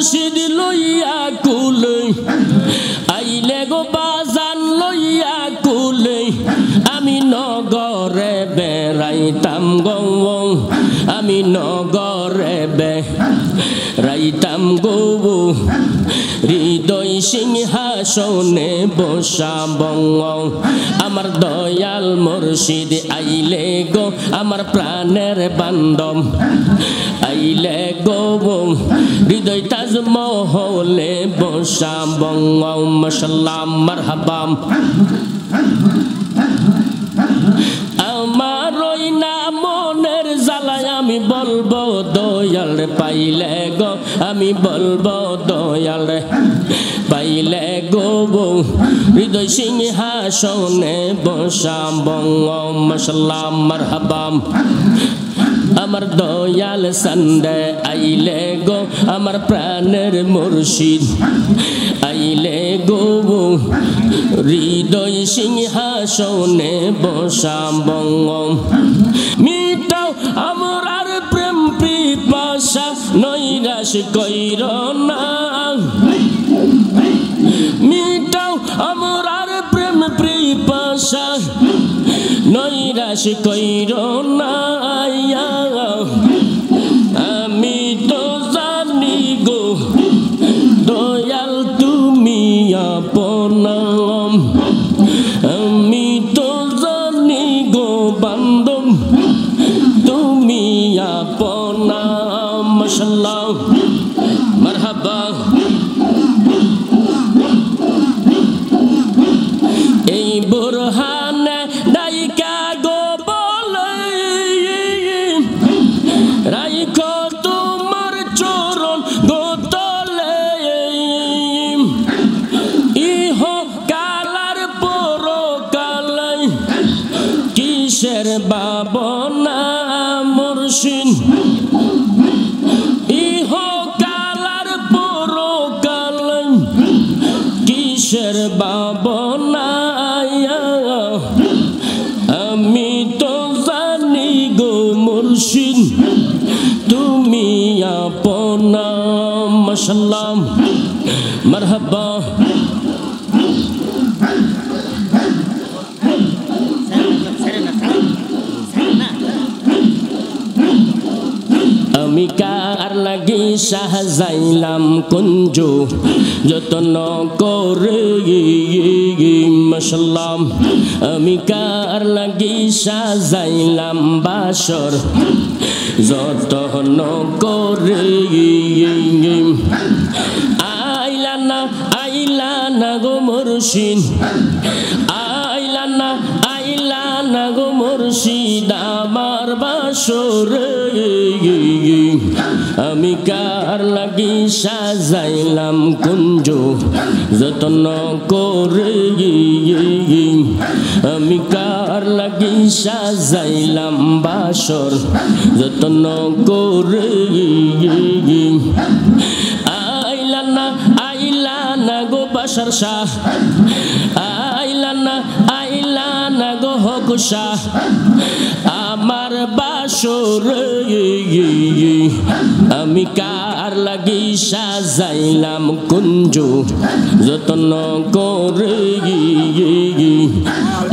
মুর্শিদ লইয়া কুলে আইলে গো বাজান লইয়া কুলে আমি নগরে বেড়াইতাম গো আমি নগরে বেড়াইতাম গো হৃদয় সিংহাসনে বসাব আমার দয়াল মুর্শিদ আইলে গো আমার প্রাণের বান্ধব আইলে গো হৃদয় তাজমহলে বসাব মাশাআল্লাহ মারহাবা আমার ওই না মনের জ্বালায় আমি বলবো দয়াল পাইলে গো আমি বলবো দয়াল পাইলে গো হৃদয় সিংহাসনে বসাব মাশাআল্লাহ মারহাবা আমার দয়াল সন্ডে আইলে গো আমার প্রাণের মুর্শিদ আইলে গো হৃদয় সিংহাসনে বসাব মিটাও আমার প্রেম পিপাসা নৈরাশ কইর না মিটাও আমার প্রেম পিপাসা নৈরাশ কইর না আমি তো জানি গো দয়াল তুমি আপন আমি তো জানি গো বান্ধব তুমি আপন মাশাআল্লাহ মারহাবা এই বুরহানে ডাইকা গো বলে রাইখো তোমার চরণ গো তলে ইহ কালার পরকালে কিসের ভাবনা মুর্শিদ ইহ কালার পরকালে কিসের ভাবনা আমি তো জানি গো মুর্শিদ তুমি আপন মাশাআল্লাহ মারহাবা আমি কার লাগি সাজাইলাম কুঞ্জ যতন করে মাশাআল্লাহ আমি কার লাগি সাজাইলাম বাসর যতন করে আইলা না গো মুর্শিদ আইলা না গো মুর্শিদ আমার বাসর আমি কার লাগি সাজাইলাম কুঞ্জ যতন করে আমি কার লাগি সাজাইলাম বাসর যতন করে আইলা না গো বাসার শাহ আইলা না গো হক শাহ আমার বাসর আমি কার লাগি সাজাইলাম কুঞ্জ যতন করে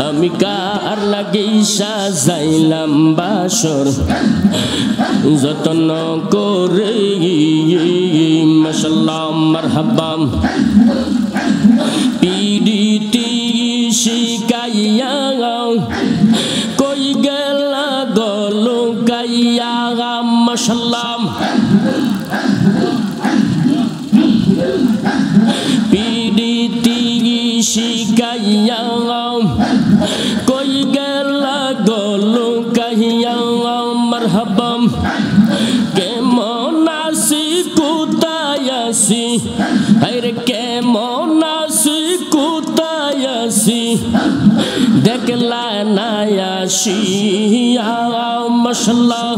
আমি কার লাগি সাজাইলাম বাসর যতন করে মাশাআল্লাহ মারহাবা পিডিতি শিকাইয়া কই গেলা গলো গাইয়া মাশাআল্লাহ পিডিতি শিকাইয়া কই গেলা গলো গাইয়া মারহাবা কেমন আছি কোথায় আছি আরে কেমন আছি কোথায় আছি দেখলা না আসিয়া মাশাআল্লাহ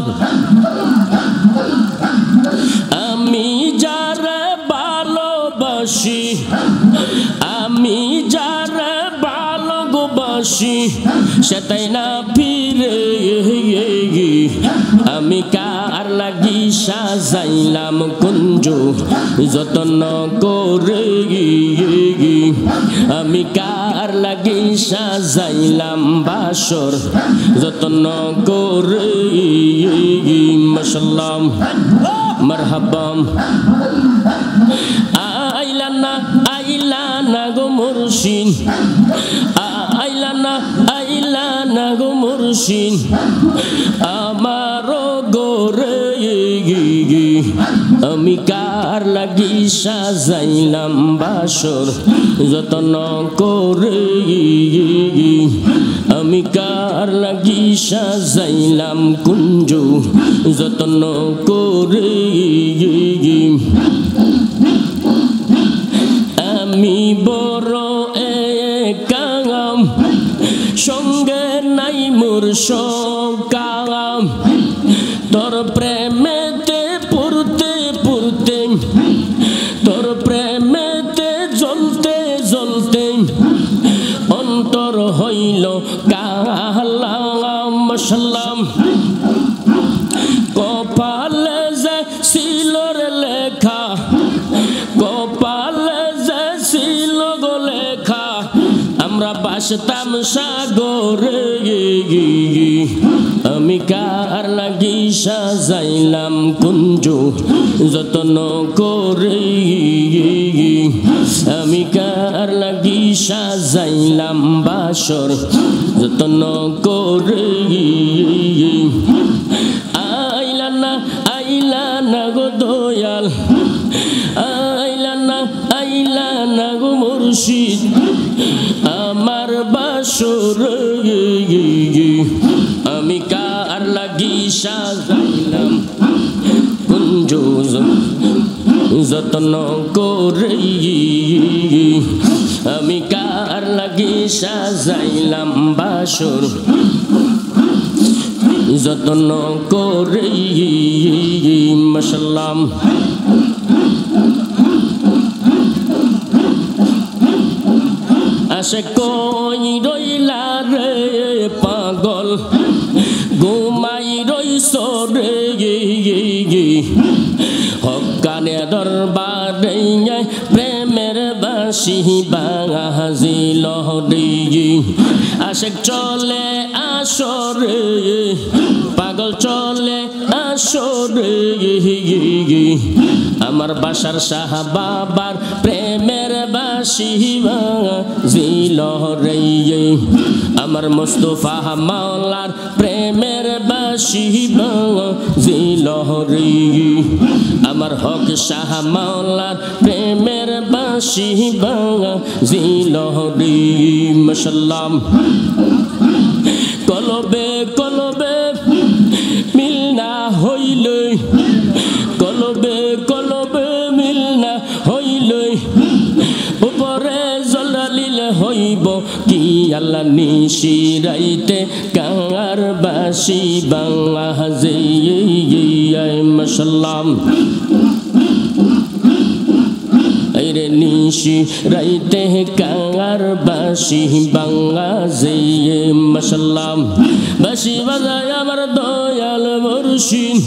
আমি যারে ভালোবাসি আমি যারে ভালোবাসি সেটাই না ফিরে আমি কার লাগি সাজাইলাম কুঞ্জ যতন করে আমি কার লাগি সাজাইলাম বাসর যতন করে মাশাআল্লাহ মারহাবাম আইলানা গো মুর্শিদ আইলানা গো মুর্শিদ আমার গোরে আমি কার লাগি সাজাইলাম বাসর যতন করে আমি কার লাগি সাজাইলাম কুঞ্জ যতন করে আমি বড় একাম সঙ্গে নাই মোর সকাম তোর প্রেমেতে পড়তে পড়তে তোর প্রেমেতে জ্বলতে জ্বলতে অন্তর হইল কালা মাশাআল্লাহ কপালে যে ছিলর লেখা কপালে যে ছিল গো লেখা আমরা বাসতাম সাগরে আমি কার লাগি সাজাইলাম কুঞ্জ যতন করে আমি কার লাগি সাজাইলাম বাসর যতন করে আইলানা গো দয়াল আইলানা গো মুর্শিদ আমার বাসর আমি কার লাগি সাজাইলাম কুঞ্জ যতন করে আমি কার লাগি সাজাইলাম বাসর যতন করে মাশাআল্লাহ আসে কই রইলা রে পাগল ঘুমাই রইছ রে হক্কানে দরবারে প্রেমের বাঁশি বাজিল রে আশেক চলে আসরে পাগল চলে আসরে আমার বাসার শাহ বাবার প্রেমের বাঁশি বাজিল রে আমার মুস্তাফা মাওলার প্রেমের বাঁশি বাজিল রে আমার হক শাহ মাওলার প্রেমের বাঁশি বাজিল রে মাশাআল্লাহ কলবে কলবে মিল না হইলে কলবে কলবে মিল না হইলে উপরে জলালিল হইব কি আল্লাহ নিশিরাইতে কার বাসি বাংলাজে মাশাআল্লাহ রে নিশি রাইতে কার বাসি বাংলাজে মাশাআল্লাহ বাসি বাজায় আমার দয়াল মুর্শিদ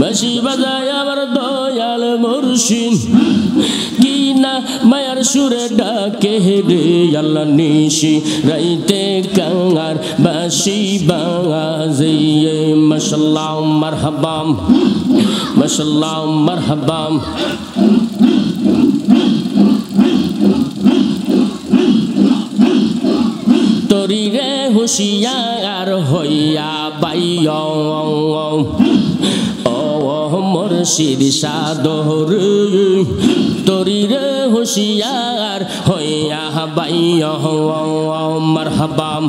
বাসি বাজায় আমার দয়াল মুর্শিদ কি না মায়ার সুরে ডাকে রে আল্লাহ নিশি রাইতে কার বাসি বাংলাজে মাশাআল্লাহ মারহাবাম মাশাআল্লাহ মারহাবাম তোরি রে হুশিয়ার হইয়া বাইয় ও মুর্শিদ সাদর তোরি রে হুশিয়ার হইয়া বাইয় মারহাবাম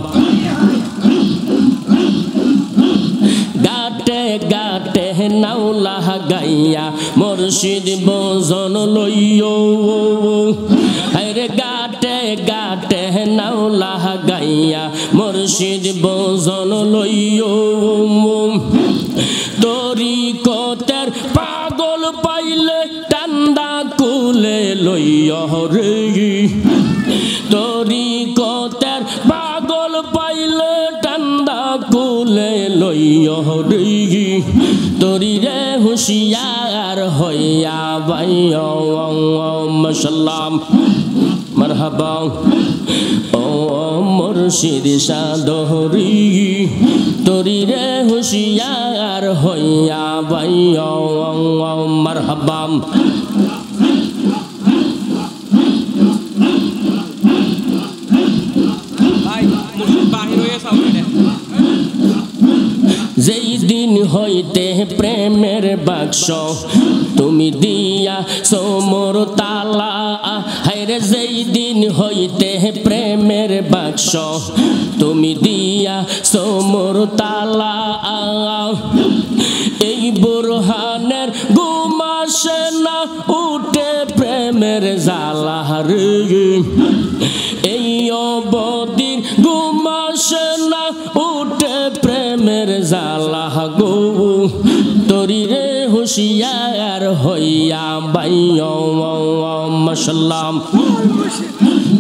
গাটে গাটে নাওলা গাইয়া মুর্শিদ বোজন লইও আরে গাটে গাটে নাওলা গাইয়া মুর্শিদ বোজন লইও তোরি কতের পাগল পাইলে টান্ডা কুলে লইও রে তোরি কতের পাগল পাইলে টান্ডা কুলে লইও লইয় রে তোরি রে হুশিয়ার হইয়া বাইয় মাশাআল্লাহ মারহাবা ও মুর্শিদ সাদরি তোরি রে হুশিয়ার হইয়া বাইয় মারহাবা যেই দিন হইতে প্রেমের বাক্স তুমি দিয়া সোমর তালা হায়রে যেই দিন হইতে প্রেমের বাক্স তুমি দিয়া সোমর তালা এই বুরহানের ঘুমাসে না উঠে প্রেমের জ্বালা রে এই অবদির ঘুমাসে না উঠে প্রেমের জ্বালা গো তোরি রে হুশিয়ার হইয়া বাইয় মাশাআল্লাহ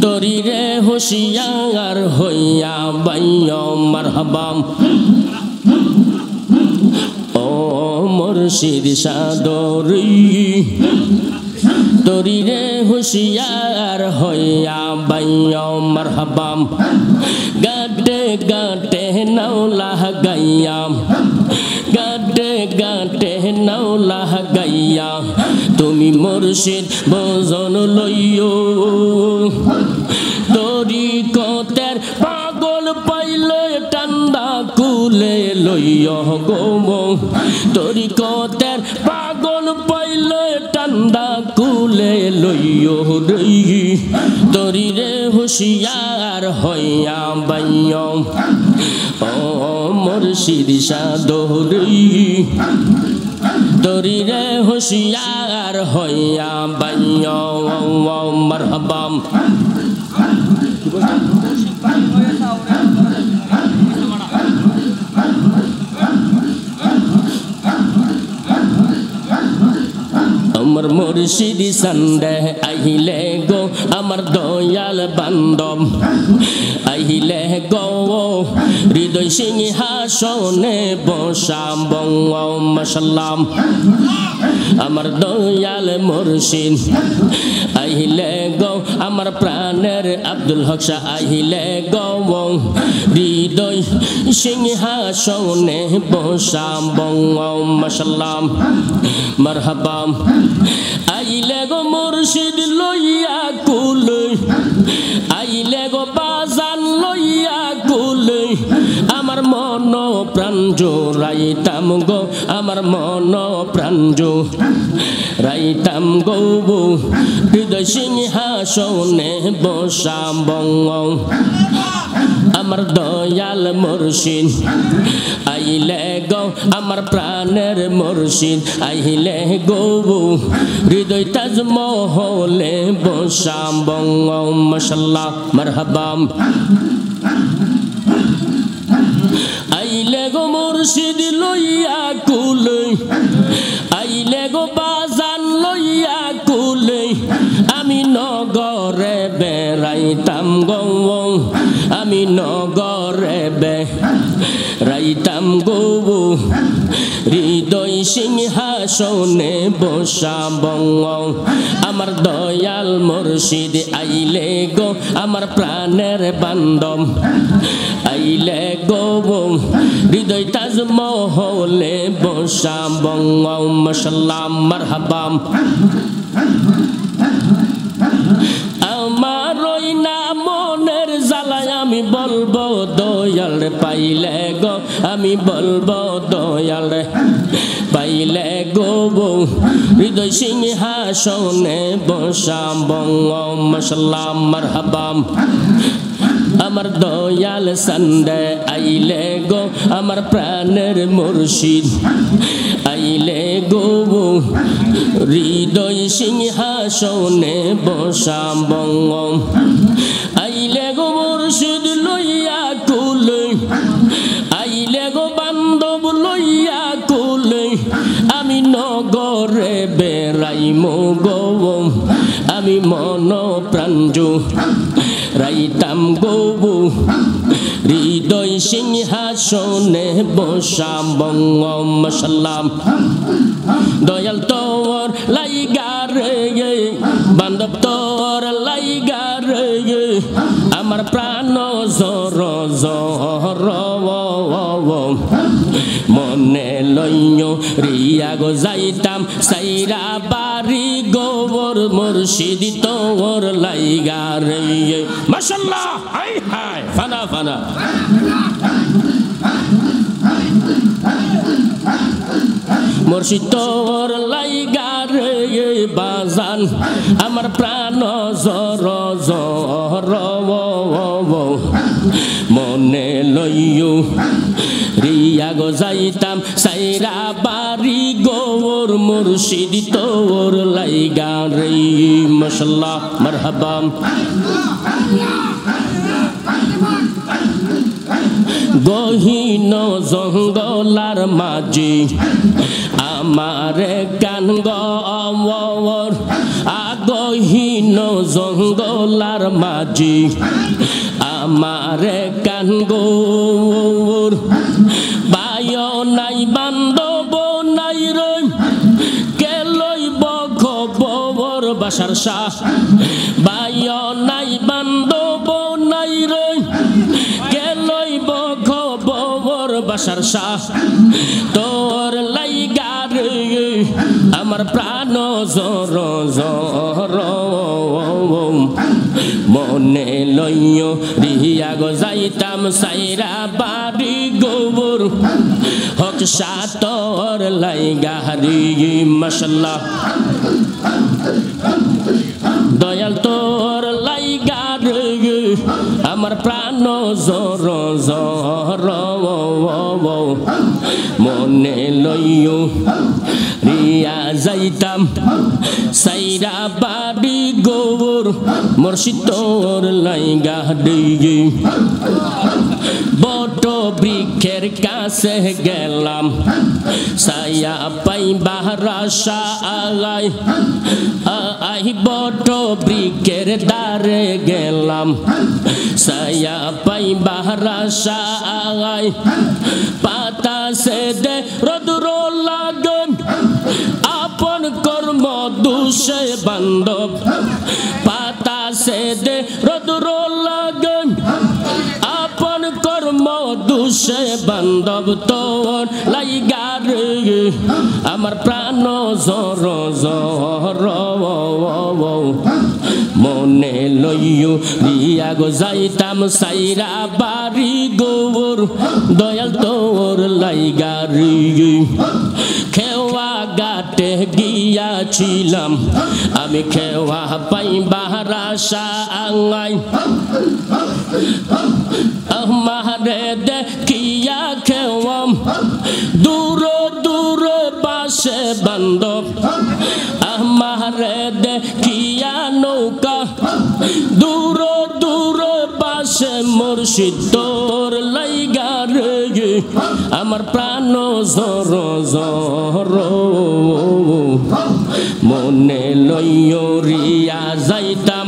তোরি রে হুশিয়ার হইয়া বাইয় মারহাবা ও মুর্শিদ সাদরি তোরি রে হুশিয়ার হইয়া বাইয় মারহাবা গাটে গাটে নাওলা গাইয়া গাটে গাটে নাওলা গাইয়া তুমি মুর্শিদ ভজন লইও তোরি কতের পাগল পাইলে ঠান্ডা কুলে লইয় গো তোরি কতের পাগল পাইলে ঠান্ডা কুলে লইয় রে তোরি রে হুশিয়ার হইয়া বাইয় ও মুর্শিদ সাদরি তোরি রে হুশিয়ার হইয়া বাইয় মারহাবা আমার মুর্শিদ সন্দেহ আহিলে গো আমার দয়াল বান্ধব আহিলে গো হৃদয় সিংহাসনে বসাব মাশাআল্লাহ আমার দয়াল মুর্শিদ আহিলে গো আমার প্রাণের আব্দুল হক শাহ আহিলে গো হৃদয় সিংহাসনে বসাব মাশাআল্লাহ মারহাবা আইলে গো মুর্শিদ লইয়া কুলে আইলে গো বাজান লইয়া কুলে আমার মন প্রাণ জোড়াইতাম গো আমার মন প্রাণ জোড়াইতাম গো হৃদয় সিংহাসনে বসাব আমার দয়াল মুর্শিদ আইলে গো আমার প্রাণের মুর্শিদ আইলে গো হৃদয় তাজমহলে বসাব মাশাআল্লাহ মারহাবা আইলে গো মুর্শিদ লইয়া কুলে আইলে গো বাজান লইয়া কুলে আমি নগরে বেড়াইতাম গো আমি নগরে বেড়াইতাম গো হৃদয় সিংহাসনে বসাব আমার দয়াল মুর্শিদ আইলে গো আমার প্রাণের বান্ধব আইলে গো হৃদয় তাজমহলে বসাব মাশাআল্লাহ মারহাবা আমার ওই না মনের জ্বালায় আমি বলবো দয়াল পাইলে গো আমি বলবো দয়াল পাইলে গো হৃদয় সিংহাসনে বসাব মাশাআল্লাহ মারহাবা আমার দয়াল সন্দেহ আইলে গো আমার প্রাণের মুর্শিদ আইলে গো হৃদয় সিংহাসনে বসাব আইলে গো মুর্শিদ লইয়া কুলে আইলে গো বান্ধব লইয়া কুলে আমি নগরে বেড়াইম গো আমি মন প্রাণ জোড়াইতাম গো হৃদয় সিংহাসনে বসা মশাল্লাহ দয়াল তোর লাইগা রে বান্ধব তোর লাইগা রে আমার প্রাণ জর জর মনে লইও রিয়া গো যাইতাম সাইরা বাড়ি গোবর মুর্শিদ তোর লাইগা রে মাশাআল্লাহ হাই হাই ফানা ফানা মুর্শিদ তোর লাইগা রে বাজান আমার প্রাণ জর জর মনে লইও রিয়া গো যাইতাম সাইরা বাড়ি গোবর মুর্শিদ তোর লাইগা রে মাশাআল্লাহ মারহাবা গহীন জঙ্গলার মাঝি আমারে গান গর আগহীন জঙ্গলার মাঝি আমারে গান গর বায় নাই বান্ধব নাই রে কে লইব খবর বাসার শাহ বায় নাই বান্ধব নাই রে কে লইব খবর বাসার শাহ তোর লাইগা রে আমার প্রাণ জর জর মনে লইও রিয়া গো যাইতাম সাইরা বাড়ি গোবর হক সাতর লাইগা রে মাশাআল্লাহ দয়াল তোর লাইগা রে আমার প্রাণ জর জর মনে লইও রিয়া যাইতাম সাইরা বাড়ি গোবর মুর্শিদ তোর লাইগা রে বট বৃক্ষের কাছে গেলাম ছায়া পাইবার আশা আলাই আই বট বৃক্ষের দ্বারে গেলাম ছায়া পাইবার আশা আলাই পাতা সে দে রোদ্র লাগে আপন কর্ম দুষে বান্ধব পাতা সে দে রোদ্র লাগে আপন কর্ম দুষে বান্ধব তোর লাইগা রে আমার প্রাণ জর জর মনে লইও রিয়া গো যাইতাম সাইরা বাড়ি গোবর দয়াল তোর লাইগা রে খেওয়া গাটে গিয়াছিলাম আমি খেওয়া পাইবার আশা আঙ্গাই আমারে দেখিয়া খেওয়াম দূর দূর পাশে বান্ধব আমারে দেখিয়া নৌকা দূর দূর পাশে মুর্শিদ তোর লাইগা রে আমার প্রাণ জর জর মনে লইও রিয়া যাইতাম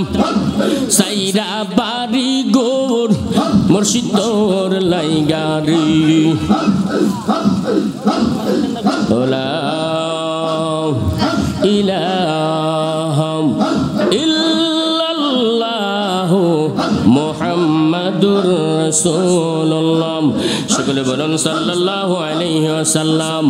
সাইরা বাড়ি গোর মুর্শিদ তোর লাইগা রে লা ইলাহা ইল্লাল্লাহ মুহাম্মাদুর রাসূলুল্লাহ সকলে বলুন সাল্লাল্লাহু আলাইহি ওয়াসাল্লাম।